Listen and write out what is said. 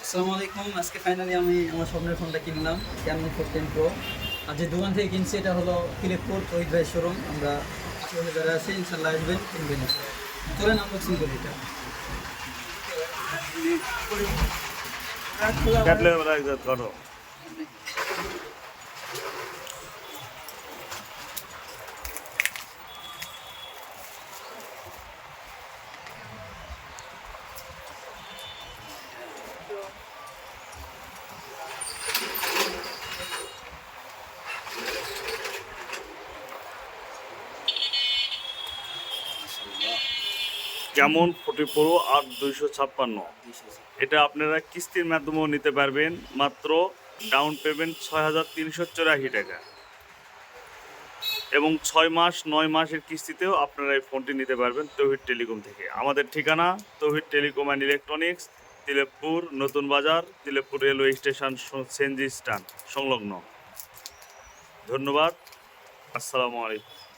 আসসালামু আলাইকুম। আজকে ফাইনালি আমি আমার স্বপ্নের ফোনটা কিনলাম, Canon 14 Pro। আর যে দোকান থেকে কিনছি এটা হলো পিরোজপুর তহিদ ভাই শোরুম। আমরা আশেপাশে যারা আছে ইনশাল্লাহ আসবেন, কিনবেন। চলেন আনবক্সিং করি এটা। ট্যাবলেট वाला एक करो। কেমন 40 Pro 8256 এটা আপনারা কিস্তির মাধ্যমেও নিতে পারবেন। মাত্র ডাউন পেমেন্ট ৬,৩৮৪ টাকা এবং ৬ মাস ৯ মাসের কিস্তিতেও আপনারা এই ফোনটি নিতে পারবেন তৌহিদ টেলিকম থেকে। আমাদের ঠিকানা তৌহিদ টেলিকম অ্যান্ড ইলেকট্রনিক্স, তিলেকপুর নতুন বাজার, Tilekpur railway station CNG stand সংলগ্ন। ধন্যবাদ। আসসালামু আলাইকুম।